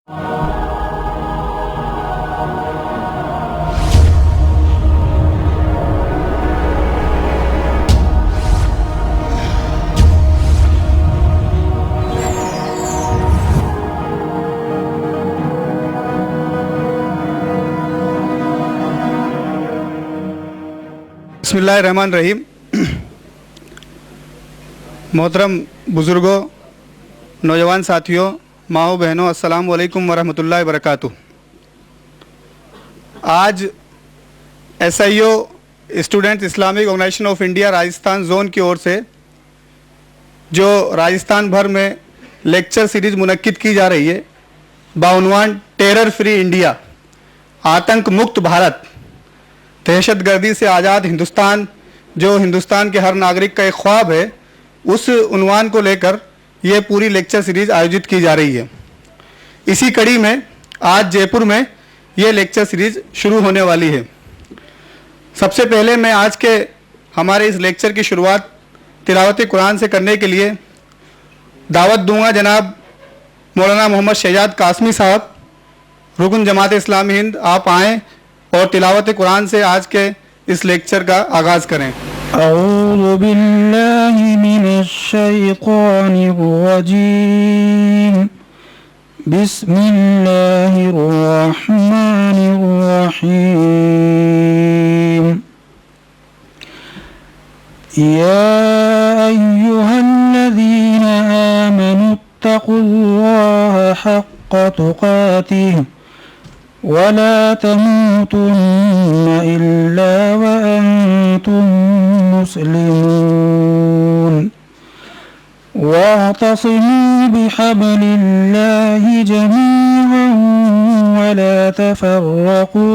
बिस्मिल्लाहिर्रहमानिर्रहीम। मोहतरम बुज़ुर्गों, नौजवान साथियों, माओ बहनों, अस्सलाम वालेकुम वरहमतुल्लाहि वबरकातुहू। आज SIO students Islamic organisation of India Rajasthan zone की ओर से जो राजस्थान भर में लेक्चर सीरीज़ मुनक्किद की जा रही है बाउनवान टेरर फ्री इंडिया, आतंक मुक्त भारत, दहशतगर्दी से आज़ाद हिंदुस्तान, जो हिंदुस्तान के हर नागरिक का एक ख्वाब है, उस उन्वान को लेकर ये पूरी लेक्चर सीरीज़ आयोजित की जा रही है। इसी कड़ी में आज जयपुर में ये लेक्चर सीरीज़ शुरू होने वाली है। सबसे पहले मैं आज के हमारे इस लेक्चर की शुरुआत तिलावत कुरान से करने के लिए दावत दूंगा जनाब मौलाना मोहम्मद शहजाद कासमी साहब, रुकन जमात इस्लामी हिंद। आप आएँ और तिलावत कुरान से आज के इस लेक्चर का आगाज़ करें। अऊज़ु बिल्लाहि मिनश शैतानिर रजीम। बिस्मिल्लाहिर रहमानिर रहीम। या अय्युहल्लज़ीना आमनुत्तक़ुल्लाहा हक़्क़ तुक़ातिह वला तमूतुन्न इल्ला वअंतुम मुस्लिमून। वाअतसिमू बिहब्लिल्लाहि जमीअन वला तफर्रक़ू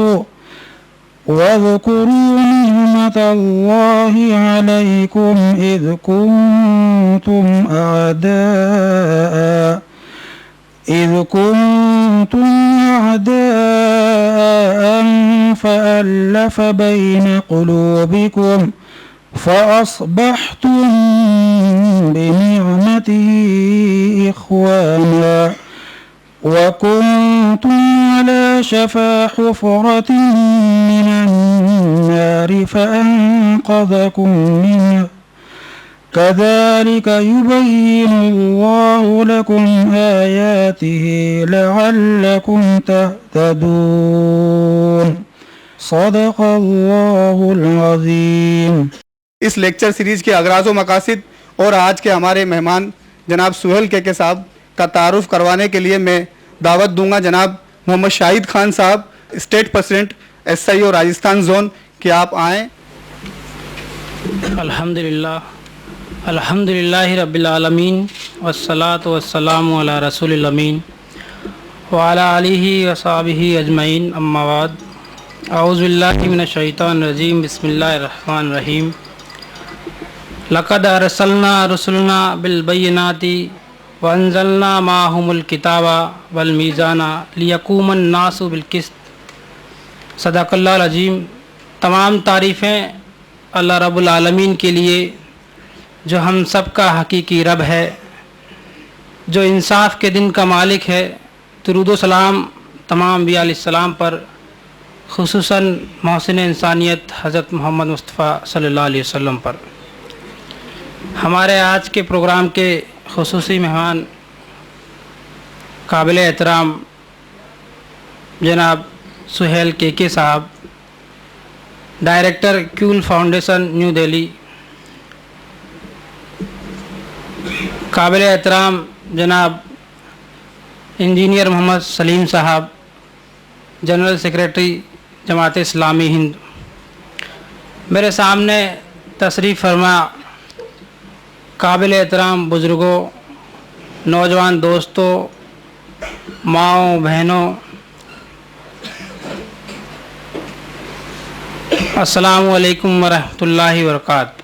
वज़कुरू निअमतल्लाहि अलैकुम इज़ कुंतुम अअदाअ फअल्लफ़ बैन क़ुलूबिकुम फ़अस्बहतुम बिनिअमतिही इख़वाना वकुंतुम अला शफ़ा हुफ़रतिन मिनन्नार फ़अन्क़ज़कुम मिन्हा कज़ालिक युबय्यिनुल्लाहु लकुम आयातिही लअल्लकुम तहतदून। सदक़ल्लाहुल अज़ीम। इस लेक्चर सीरीज़ के अगराज़ व मकासिद और आज के हमारे मेहमान जनाब सुहेल के साहब का तारुफ करवाने के लिए मैं दावत दूंगा जनाब मोहम्मद शाहिद खान साहब, state president SIO Rajasthan zone, कि आप आएँ। अल्हम्दुलिल्लाहि रब्बिल आलमीन वस्सलातु वस्सलामु अला रसूलिल अमीन व अला आलिहि व सहबिहि अजमईन, अम्मा बाद। औज़ु बिल्लाहि मिनश शैतानिर रजीम। बिस्मिल्लाहिर रहमानिर रहीम। लक़द अरसलना रुसुलना बिल बय्यिनाति व अंज़लना माहुमुल किताबा वल मीज़ाना लियक़ूमन नासु बिल क़िस्त। सदक़ल्लाहुल अज़ीम। तमाम तारीफ़ें अल्लाह रब्बुल आलमीन के लिए जो हम सब का हकीकी रब है, जो इंसाफ के दिन का मालिक है। दुरूद सलाम तमाम अंबिया अलैहिस्सलाम पर, खुसूसन मोहसिन इंसानियत हज़रत मोहम्मद मुस्तफ़ा सल्लल्लाहु अलैहि वसल्लम पर। हमारे आज के प्रोग्राम के खुसूसी मेहमान काबिल एहतराम जनाब सुहेल के साहब, director Kiul foundation new Delhi. काबिल एहतराम जनाब इंजीनियर मोहम्मद सलीम साहब, जनरल सेक्रेटरी जमात इस्लामी हिंद। मेरे सामने तशरीफ़ फरमा काबिल एहतराम बुज़ुर्गों, नौजवान दोस्तों, माओ बहनों, अस्सलामु अलैकुम वरहमतुल्लाहि वबरकातुहू।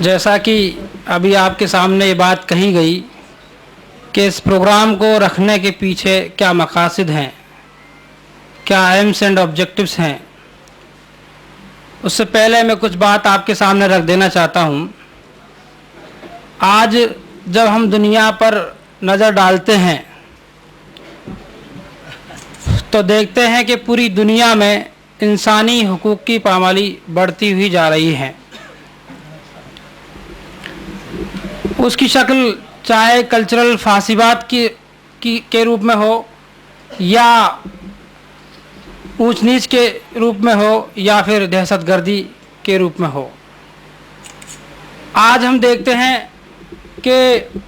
जैसा कि अभी आपके सामने ये बात कही गई कि इस प्रोग्राम को रखने के पीछे क्या मकासद हैं, क्या एम्स एंड ऑब्जेक्टिव्स हैं, उससे पहले मैं कुछ बात आपके सामने रख देना चाहता हूँ। आज जब हम दुनिया पर नज़र डालते हैं तो देखते हैं कि पूरी दुनिया में इंसानी हुकूक की पामाली बढ़ती हुई जा रही है। उसकी शक्ल चाहे कल्चरल फासिबात के रूप में हो या ऊंच नीच के रूप में हो या फिर दहशतगर्दी के रूप में हो। आज हम देखते हैं कि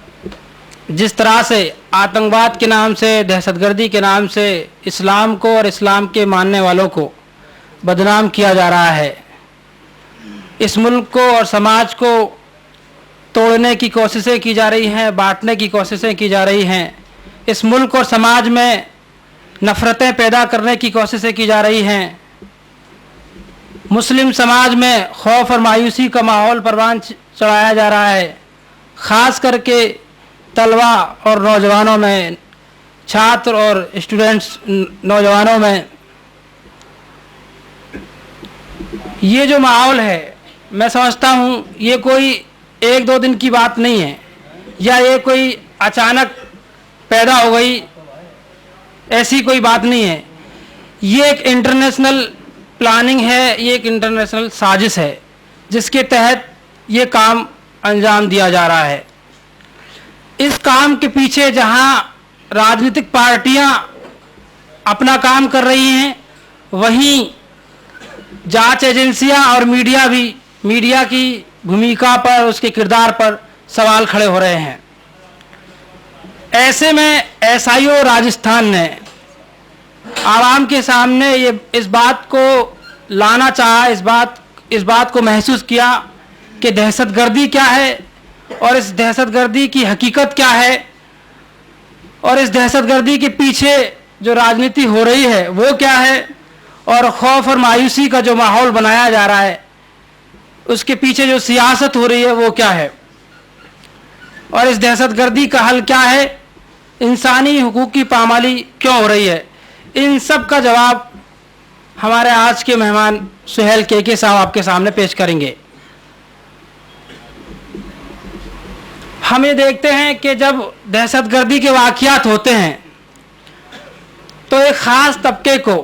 जिस तरह से आतंकवाद के नाम से, दहशतगर्दी के नाम से इस्लाम को और इस्लाम के मानने वालों को बदनाम किया जा रहा है, इस मुल्क को और समाज को तोड़ने की कोशिशें की जा रही हैं, बांटने की कोशिशें की जा रही हैं, इस मुल्क और समाज में नफ़रतें पैदा करने की कोशिशें की जा रही हैं, मुस्लिम समाज में खौफ और मायूसी का माहौल परवान चढ़ाया जा रहा है। ख़ास करके तलबा और नौजवानों में, छात्र और स्टूडेंट्स नौजवानों में ये जो माहौल है, मैं समझता हूँ ये कोई एक दो दिन की बात नहीं है या ये कोई अचानक पैदा हो गई, ऐसी कोई बात नहीं है। ये एक इंटरनेशनल प्लानिंग है, ये एक इंटरनेशनल साजिश है जिसके तहत ये काम अंजाम दिया जा रहा है। इस काम के पीछे जहां राजनीतिक पार्टियां अपना काम कर रही हैं, वहीं जांच एजेंसियां और मीडिया भी मीडिया की भूमिका पर, उसके किरदार पर सवाल खड़े हो रहे हैं। ऐसे में एसआईओ राजस्थान ने आवाम के सामने ये इस बात को लाना चाहा, इस बात को महसूस किया कि दहशतगर्दी क्या है और इस दहशतगर्दी की हकीकत क्या है और इस दहशतगर्दी के पीछे जो राजनीति हो रही है वो क्या है और खौफ और मायूसी का जो माहौल बनाया जा रहा है उसके पीछे जो सियासत हो रही है वो क्या है और इस दहशतगर्दी का हल क्या है, इंसानी हुकूक की पामाली क्यों हो रही है। इन सब का जवाब हमारे आज के मेहमान सुहेल के साहब आपके सामने पेश करेंगे। हम ये देखते हैं कि जब दहशतगर्दी के वाक़यात होते हैं तो एक ख़ास तबके को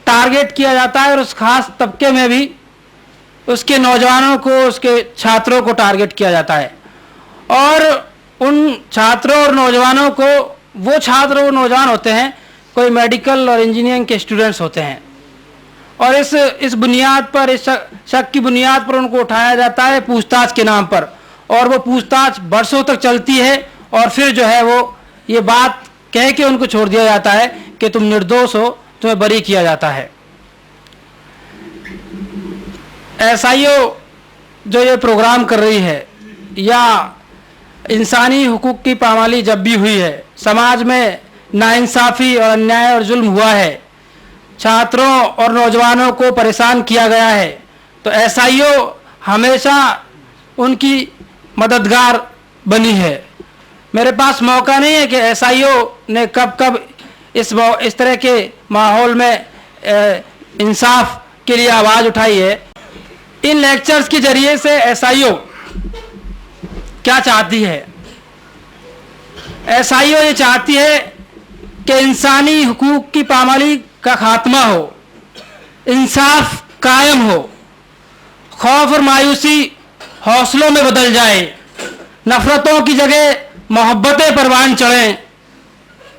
टारगेट किया जाता है और उस ख़ास तबके में भी उसके नौजवानों को, उसके छात्रों को टारगेट किया जाता है और उन छात्रों और नौजवानों को, वो छात्र और नौजवान होते हैं, कोई मेडिकल और इंजीनियरिंग के स्टूडेंट्स होते हैं और इस बुनियाद पर, इस शक की बुनियाद पर उनको उठाया जाता है पूछताछ के नाम पर और वो पूछताछ बरसों तक चलती है और फिर जो है वो ये बात कह के उनको छोड़ दिया जाता है कि तुम निर्दोष हो, तुम्हें बरी किया जाता है। एसआईओ जो ये प्रोग्राम कर रही है या इंसानी हुकूक की पामाली जब भी हुई है, समाज में नाइंसाफ़ी और अन्याय और जुल्म हुआ है, छात्रों और नौजवानों को परेशान किया गया है, तो एसआईओ हमेशा उनकी मददगार बनी है। मेरे पास मौका नहीं है कि एसआईओ ने कब कब इस तरह के माहौल में इंसाफ के लिए आवाज़ उठाई है। इन लेक्चर्स के ज़रिए से एसआईओ क्या चाहती है? एसआईओ ये चाहती है कि इंसानी हुकूक की पामाली का खात्मा हो, इंसाफ कायम हो, खौफ और मायूसी हौसलों में बदल जाए, नफ़रतों की जगह मोहब्बतें परवान चढ़ें,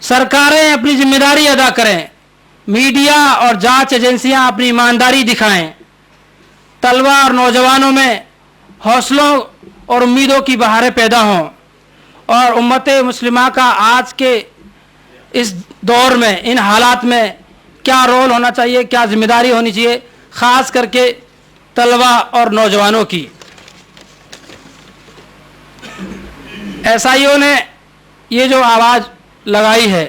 सरकारें अपनी जिम्मेदारी अदा करें, मीडिया और जांच एजेंसियां अपनी ईमानदारी दिखाएं, तलबा और नौजवानों में हौसलों और उम्मीदों की बहारें पैदा हों और उम्मत मुस्लिमा का आज के इस दौर में, इन हालात में क्या रोल होना चाहिए, क्या जिम्मेदारी होनी चाहिए, ख़ास करके तलबा और नौजवानों की। एसआईओ ने ये जो आवाज़ लगाई है,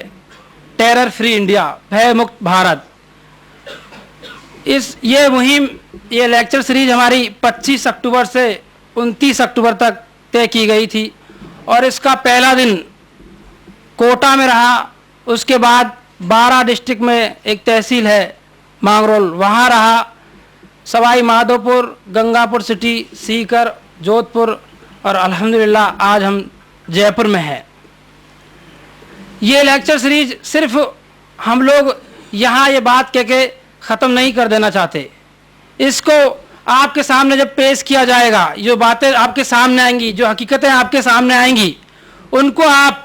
टेरर फ्री इंडिया, भय मुक्त भारत, ये मुहिम, ये लेक्चर सीरीज हमारी 25 अक्टूबर से 29 अक्टूबर तक तय की गई थी और इसका पहला दिन कोटा में रहा, उसके बाद 12 डिस्ट्रिक्ट में एक तहसील है मांगरोल, वहाँ रहा, सवाई माधोपुर, गंगापुर सिटी, सीकर, जोधपुर और अल्हम्दुलिल्लाह आज हम जयपुर में हैं। ये लेक्चर सीरीज सिर्फ हम लोग यहाँ ये बात कह के ख़त्म नहीं कर देना चाहते। इसको आपके सामने जब पेश किया जाएगा, जो बातें आपके सामने आएंगी, जो हकीकतें आपके सामने आएंगी, उनको आप,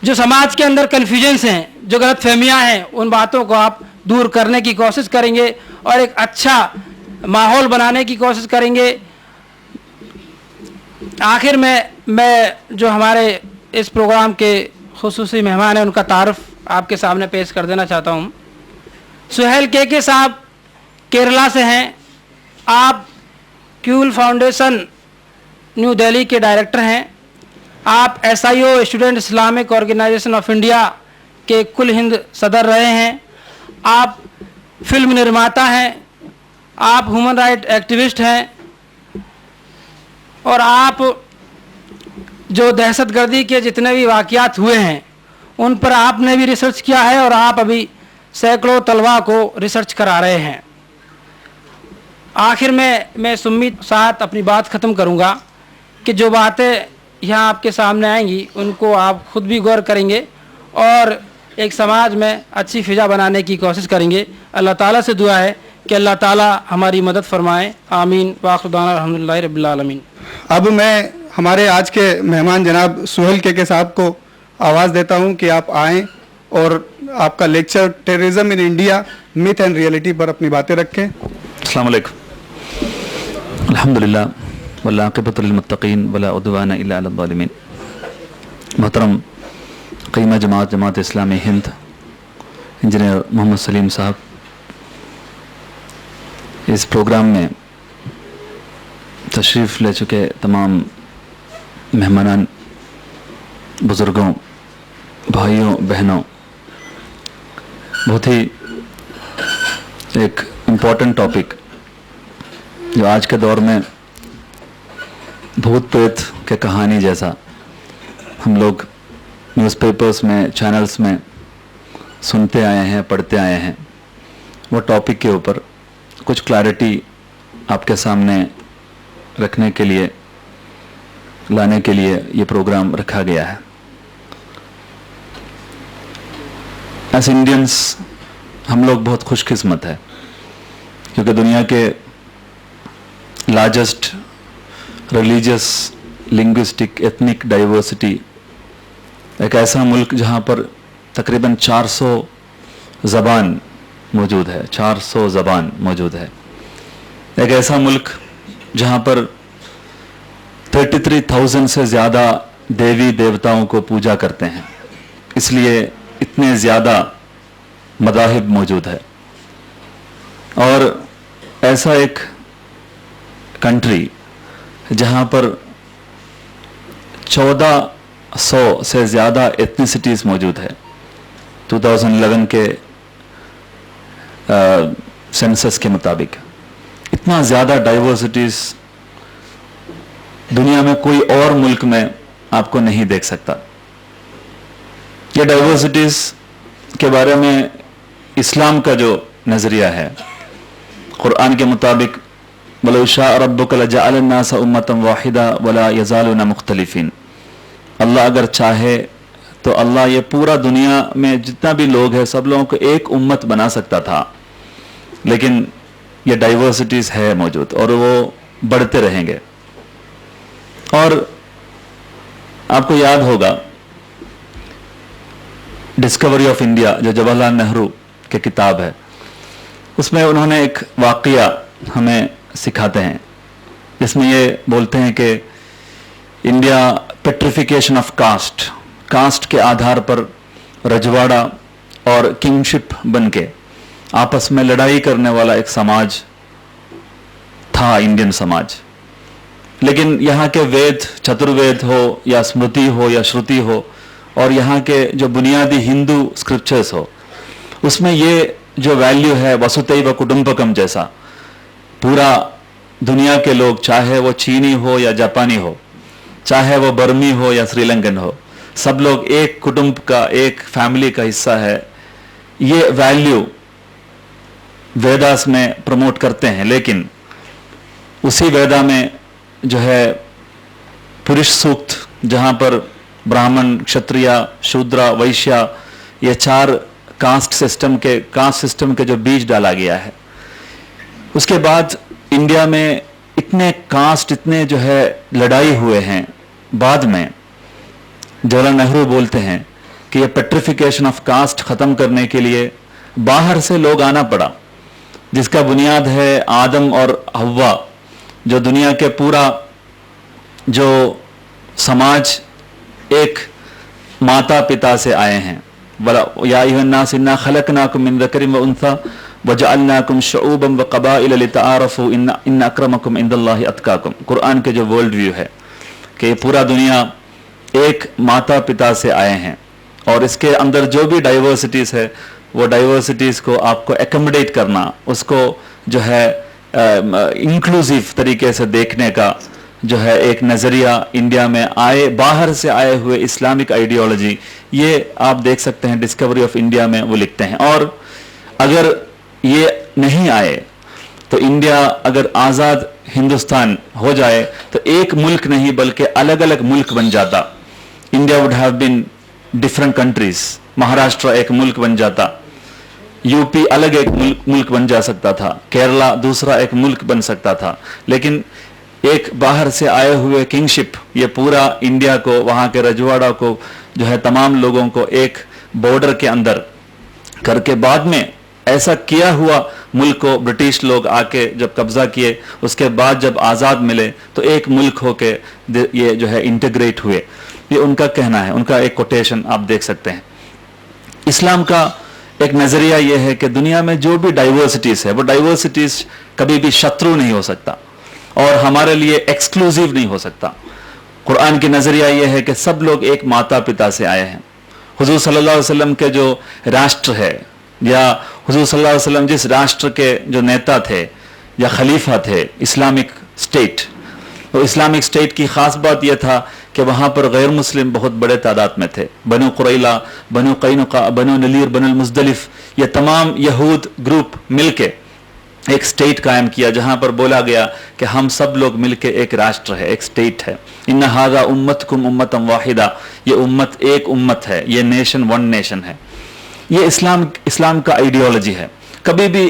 जो समाज के अंदर कन्फ्यूजन्स हैं, जो गलत फहमियाँ हैं, उन बातों को आप दूर करने की कोशिश करेंगे और एक अच्छा माहौल बनाने की कोशिश करेंगे। आखिर में मैं जो हमारे इस प्रोग्राम के खुसूसी मेहमान हैं उनका तारुफ आपके सामने पेश कर देना चाहता हूँ। सुहेल के साहब केरला से हैं। आप क्यूल फाउंडेशन न्यू दिल्ली के डायरेक्टर हैं। आप SIO student Islamic organisation of India के कुल हिंद सदर रहे हैं। आप फिल्म निर्माता हैं, आप ह्यूमन राइट एक्टिविस्ट हैं और आप जो दहशतगर्दी के जितने भी वाक़यात हुए हैं उन पर आपने भी रिसर्च किया है और आप अभी सैकड़ों तलबा को रिसर्च करा रहे हैं। आखिर में मैं इस उम्मीद साथ अपनी बात ख़त्म करूंगा कि जो बातें यहाँ आपके सामने आएंगी उनको आप ख़ुद भी गौर करेंगे और एक समाज में अच्छी फ़िज़ा बनाने की कोशिश करेंगे। अल्लाह ताला से दुआ है कि अल्लाह ताला हमारी मदद फरमाए। आमीन। वाखुदाना अल्हम्दुलिल्लाहि रब्बिल आलमीन। अब मैं हमारे आज के मेहमान जनाब सुहेल के साहब को आवाज़ देता हूं कि आप आएँ और आपका lecture terrorism in India myth and reality पर अपनी बातें रखें। अस्सलाम वालेकुम। अल्हम्दुलिल्लाह वल आक़िबतु लिल मुत्तक़ीन वला उद्वाना इल्ला अलल ज़ालिमीन। मोहतरम क़ीमा जमात इस्लामी हिंद इंजीनियर मोहम्मद सलीम साहब, इस प्रोग्राम में तशरीफ़ ले चुके तमाम मेहमानान, बुज़ुर्गों, भाइयों, बहनों, बहुत ही एक इम्पॉर्टेंट टॉपिक जो आज के दौर में भूत प्रेत के कहानी जैसा हम लोग न्यूज़पेपर्स में, चैनल्स में सुनते आए हैं, पढ़ते आए हैं, वो टॉपिक के ऊपर कुछ क्लैरिटी आपके सामने रखने के लिए, लाने के लिए ये प्रोग्राम रखा गया है। एज इंडियंस हम लोग बहुत खुशकिस्मत है क्योंकि दुनिया के largest religious, linguistic, ethnic diversity, एक ऐसा मुल्क जहाँ पर तकरीबन 400 ज़बान मौजूद है, 400 ज़बान मौजूद है। एक ऐसा मुल्क जहाँ पर 33,000 से ज़्यादा देवी देवताओं को पूजा करते हैं, इसलिए इतने ज़्यादा मज़ाहिब मौजूद है। और ऐसा एक कंट्री जहाँ पर 1400 से ज़्यादा एथनिसिटीज़ मौजूद है। 2011 के सेंसस के मुताबिक इतना ज़्यादा डाइवर्सिटीज़ दुनिया में कोई और मुल्क में आपको नहीं देख सकता। ये डाइवर्सिटीज़ के बारे में इस्लाम का जो नज़रिया है, कुरान के मुताबिक वलौ शाअ रब्बुका लजअलन नास उम्मतन वाहिदा वला यज़ालूना मुख्तलिफीन, अल्लाह अगर चाहे तो अल्लाह ये पूरा दुनिया में जितना भी लोग हैं सब लोगों को एक उम्मत बना सकता था, लेकिन ये डाइवर्सिटीज़ है मौजूद और वो बढ़ते रहेंगे। और आपको याद होगा डिस्कवरी ऑफ इंडिया जो जवाहरलाल नेहरू की किताब है, उसमें उन्होंने एक वाक़या हमें सिखाते हैं जिसमें ये बोलते हैं कि India petrification of caste, caste के आधार पर रजवाड़ा और किंगशिप बन के आपस में लड़ाई करने वाला एक समाज था, इंडियन समाज। लेकिन यहाँ के वेद, चतुर्वेद हो या स्मृति हो या श्रुति हो और यहाँ के जो बुनियादी हिंदू स्क्रिप्चर्स हो, उसमें ये जो वैल्यू है वसुधैव कुटुंबकम जैसा, पूरा दुनिया के लोग, चाहे वो चीनी हो या जापानी हो, चाहे वो बर्मी हो या श्रीलंकन हो, सब लोग एक कुटुंब का, एक फैमिली का हिस्सा है। ये वैल्यू वेदास में प्रमोट करते हैं, लेकिन उसी वेदा में जो है पुरुष सूक्त, जहाँ पर ब्राह्मण, क्षत्रिय, शूद्र, वैश्य, ये 4 कास्ट सिस्टम के जो बीज डाला गया है। उसके बाद इंडिया में इतने कास्ट, इतने जो है लड़ाई हुए हैं। बाद में जवाहरलाल नेहरू बोलते हैं कि ये पेट्रिफिकेशन ऑफ कास्ट खत्म करने के लिए बाहर से लोग आना पड़ा, जिसका बुनियाद है आदम और हव्वा, जो दुनिया के पूरा जो समाज एक माता पिता से आए हैं। या अय्युहन्नास इन्ना खलकनाकुम मिन ज़करिन व उन्सा वजअलनाकुम शुऊबन व क़बाइल लितआरफू इन्न अक्रमकुम इंदल्लाहि अत्काकुम। कुरान के जो वर्ल्ड व्यू है कि पूरा दुनिया एक माता पिता से आए हैं, और इसके अंदर जो भी डाइवर्सिटीज़ है वो डाइवर्सिटीज़ को आपको एकोमोडेट करना, उसको जो है इंक्लूसिव तरीके से देखने का जो है एक नज़रिया इंडिया में आए, बाहर से आए हुए इस्लामिक आइडियोलॉजी, ये आप देख सकते हैं डिस्कवरी ऑफ इंडिया में वो लिखते हैं। और अगर ये नहीं आए तो इंडिया अगर आज़ाद हिंदुस्तान हो जाए तो एक मुल्क नहीं बल्कि अलग अलग मुल्क बन जाता। India would have been different countries. Maharashtra एक मुल्क बन जाता, यूपी अलग एक मुल्क बन जा सकता था, केरला दूसरा एक मुल्क बन सकता था। लेकिन एक बाहर से आए हुए किंगशिप ये पूरा इंडिया को, वहाँ के रजवाड़ा को जो है तमाम लोगों को एक बॉर्डर के अंदर करके, बाद में ऐसा किया हुआ मुल्क को ब्रिटिश लोग आके जब कब्जा किए, उसके बाद जब आज़ाद मिले तो एक मुल्क होके ये जो है इंटीग्रेट हुए। ये उनका कहना है, उनका एक कोटेशन आप देख सकते हैं। इस्लाम का एक नज़रिया ये है कि दुनिया में जो भी डाइवर्सिटीज़ है वो डाइवर्सिटीज़ कभी भी शत्रु नहीं हो सकता और हमारे लिए एक्सक्लूसिव नहीं हो सकता। कुरान की नज़रिया ये है कि सब लोग एक माता पिता से आए हैं। हुजूर सल्लल्लाहु अलैहि वसल्लम के जो राष्ट्र है, या हुजूर सल्लल्लाहु अलैहि वसल्लम जिस राष्ट्र के जो नेता थे या खलीफा थे, इस्लामिक स्टेट, तो इस्लामिक स्टेट की ख़ास बात यह था कि वहाँ पर गैर मुस्लिम बहुत बड़े तादाद में थे। बनु कुरैला, बनु कैनुका, बनु नलीर, बनु मुज़दलिफ, ये तमाम यहूद ग्रुप मिलके एक स्टेट कायम किया, जहाँ पर बोला गया कि हम सब लोग मिलके एक राष्ट्र है, एक स्टेट है। इन्ना हाज़ा उम्मतकुम उम्मतन वाहिदा, ये उम्मत एक उम्मत है, ये नेशन वन नेशन है। ये इस्लाम का आइडियोलॉजी है। कभी भी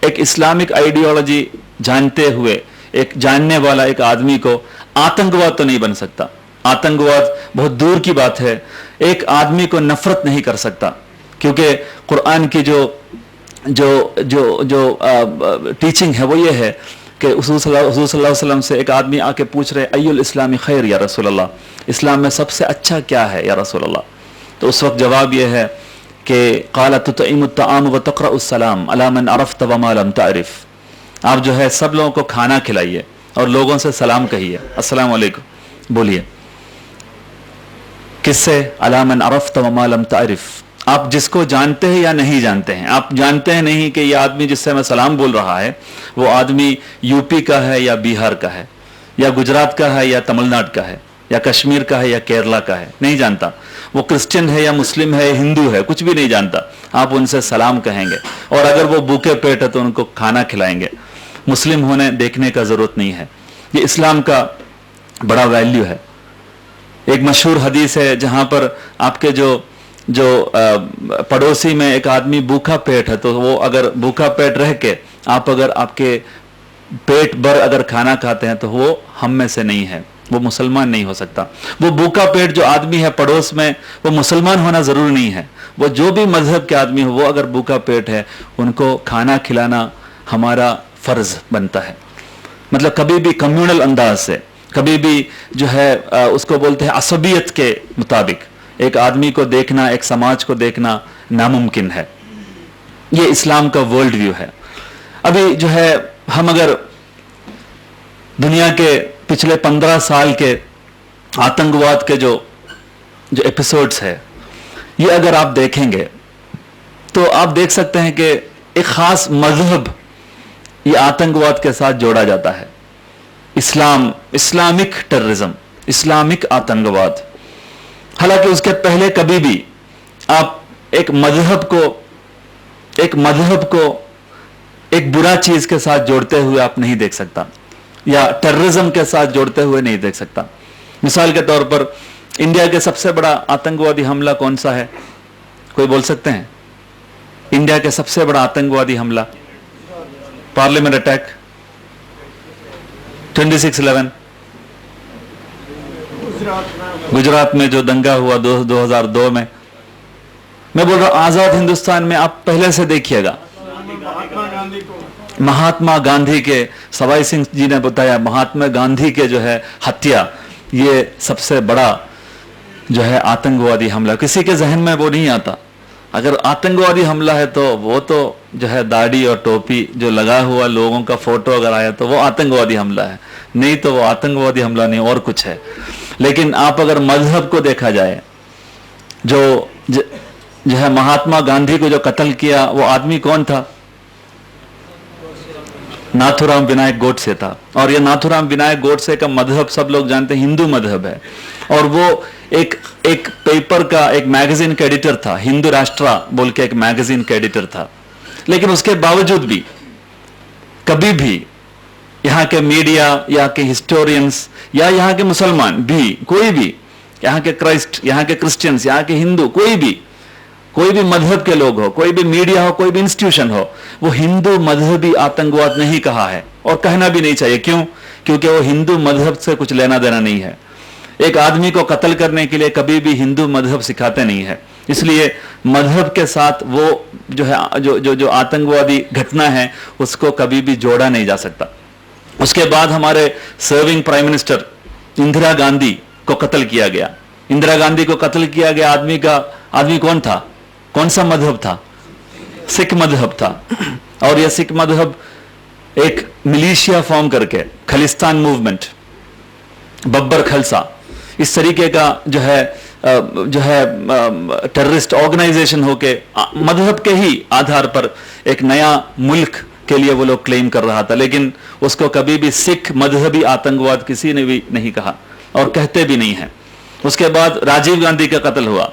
एक इस्लामिक आइडियोलॉजी जानते हुए एक जानने वाला एक आदमी को आतंकवाद तो नहीं बन सकता। आतंकवाद बहुत दूर की बात है, एक आदमी को नफरत नहीं कर सकता, क्योंकि कुरान की जो टीचिंग है वो ये है कि हुज़ूर सल्लल्लाहु अलैहि वसल्लम से एक आदमी आके पूछ रहे अय्युल इस्लामी खैर या रसूल अल्लाह, इस्लाम में सबसे अच्छा क्या है या रसूल अल्लाह। तो उस वक्त जवाब ये है कि क़ाला तुतइमुत तआम व तक़रउस सलाम अला मन अरफ़्त व मा लम तअरिफ़, आप जो है सब लोगों को खाना खिलाइए और लोगों से सलाम कहिए, अस्सलाम वालेकुम बोलिए। किससे? अला मन अरफ़्त व मा लम तअरिफ़, आप जिसको जानते हैं या नहीं जानते हैं। आप जानते हैं नहीं कि यह आदमी जिससे मैं सलाम बोल रहा है वो आदमी यूपी का है या बिहार का है या गुजरात का है या तमिलनाडु का है या कश्मीर का है या केरला का है, नहीं जानता। वो क्रिश्चियन है या मुस्लिम है, हिंदू है, कुछ भी नहीं जानता। आप उनसे सलाम कहेंगे और अगर वो भूखे पेट है तो उनको खाना खिलाएंगे। मुस्लिम होने देखने का जरूरत नहीं है। ये इस्लाम का बड़ा वैल्यू है। एक मशहूर हदीस है जहां पर आपके जो पड़ोसी में एक आदमी भूखा पेट है तो वो अगर भूखा पेट रह के आप अगर आपके पेट भर अगर खाना खाते हैं तो वो हम में से नहीं है, वो मुसलमान नहीं हो सकता। वो भूखा पेट जो आदमी है पड़ोस में, वो मुसलमान होना जरूरी नहीं है। वो जो भी मजहब के आदमी हो, वो अगर भूखा पेट है उनको खाना खिलाना हमारा फर्ज बनता है। मतलब कभी भी कम्युनल अंदाज से, कभी भी जो है उसको बोलते हैं असबियत के मुताबिक एक आदमी को देखना, एक समाज को देखना नामुमकिन है। ये इस्लाम का वर्ल्ड व्यू है। अभी जो है हम अगर दुनिया के पिछले 15 साल के आतंकवाद के जो एपिसोड्स है, ये अगर आप देखेंगे तो आप देख सकते हैं कि एक खास मजहब ये आतंकवाद के साथ जोड़ा जाता है। इस्लामिक टेररिज्म, इस्लामिक आतंकवाद। हालांकि उसके पहले कभी भी आप एक मजहब को एक बुरा चीज के साथ जोड़ते हुए आप नहीं देख सकता, या टेररिज्म के साथ जोड़ते हुए नहीं देख सकता। मिसाल के तौर पर इंडिया के सबसे बड़ा आतंकवादी हमला कौन सा है? कोई बोल सकते हैं? इंडिया के सबसे बड़ा आतंकवादी हमला, पार्लियामेंट अटैक 26/11, गुजरात में जो दंगा हुआ 2002 में। मैं बोल रहा हूं आजाद हिंदुस्तान में आप पहले से देखिएगा, महात्मा गांधी के, सवाई सिंह जी ने बताया, महात्मा गांधी के जो है हत्या, ये सबसे बड़ा जो है आतंकवादी हमला। किसी के जहन में वो नहीं आता। अगर आतंकवादी हमला है तो वो तो जो है दाढ़ी और टोपी जो लगा हुआ लोगों का फोटो अगर आया तो वो आतंकवादी हमला है, नहीं तो वो आतंकवादी हमला नहीं और कुछ है। लेकिन आप अगर मजहब को देखा जाए, जो है महात्मा गांधी को जो कत्ल किया वो आदमी कौन था? नाथुराम विनायक गोडसे था। और ये नाथुराम विनायक गोडसे का मजहब सब लोग जानते हैं, हिंदू मजहब है। और वो एक पेपर का, एक मैगजीन का एडिटर था, हिंदू राष्ट्र बोल के एक मैगजीन का एडिटर था। लेकिन उसके बावजूद भी कभी भी यहाँ के मीडिया, यहाँ के हिस्टोरियंस या यहाँ के मुसलमान भी, कोई भी, यहाँ के क्राइस्ट, यहाँ के क्रिश्चियंस, यहाँ के हिंदू, कोई भी मजहब के लोग हो, कोई भी मीडिया हो, कोई भी इंस्टीट्यूशन हो, वो हिंदू मजहबी आतंकवाद नहीं कहा है और कहना भी नहीं चाहिए। क्यों? क्योंकि वो हिंदू मजहब से कुछ लेना देना नहीं है। एक आदमी को कत्ल करने के लिए कभी भी हिंदू मजहब सिखाते नहीं है। इसलिए मजहब के साथ वो जो है जो आतंकवादी घटना है उसको कभी भी जोड़ा नहीं जा सकता। उसके बाद हमारे serving prime minister Indira Gandhi को कत्ल किया गया। इंदिरा गांधी को कत्ल किया गया आदमी कौन था? कौन सा मजहब था? सिख मजहब था। और यह सिख मजहब एक मिलिशिया फॉर्म करके, खालिस्तान मूवमेंट, बब्बर खालसा, इस तरीके का जो है टेररिस्ट ऑर्गेनाइजेशन होके मजहब के ही आधार पर एक नया मुल्क के लिए वो लोग क्लेम कर रहा था। लेकिन उसको कभी भी सिख मजहबी आतंकवाद किसी ने भी नहीं कहा और कहते भी नहीं है। उसके बाद राजीव गांधी का कत्ल हुआ।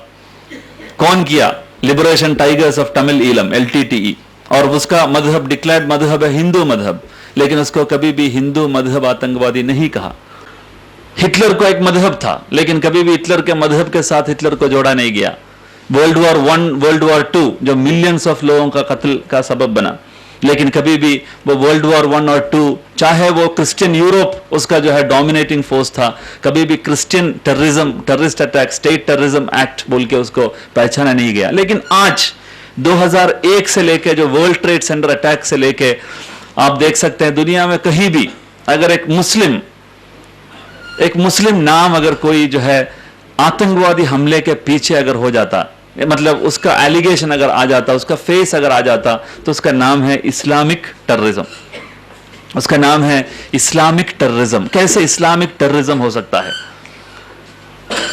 कौन किया? Liberation tigers of Tamil Eelam, LTTE, और उसका मजहब डिक्लेयर्ड मजहब है हिंदू मजहब, लेकिन उसको कभी भी हिंदू मजहब आतंकवादी नहीं कहा। हिटलर को एक मजहब था, लेकिन कभी भी हिटलर के मजहब के साथ हिटलर को जोड़ा नहीं गया। वर्ल्ड वॉर 1, वर्ल्ड वॉर 2 जो मिलियंस ऑफ लोगों का कत्ल का सबब बना, लेकिन कभी भी वो वर्ल्ड वॉर 1 और 2, चाहे वो क्रिश्चियन यूरोप उसका जो है डोमिनेटिंग फोर्स था, कभी भी Christian terrorist attack, state terrorism act बोल के उसको पहचाना नहीं गया। लेकिन आज 2001 से लेके जो वर्ल्ड ट्रेड सेंटर अटैक से लेके आप देख सकते हैं दुनिया में कहीं भी अगर एक मुस्लिम नाम अगर कोई जो है आतंकवादी हमले के पीछे अगर हो जाता, मतलब उसका एलिगेशन अगर आ जाता, उसका फेस अगर आ जाता, तो उसका नाम है इस्लामिक टेररिज्म। उसका नाम है इस्लामिक टेररिज्म। कैसे इस्लामिक टेररिज्म हो सकता है?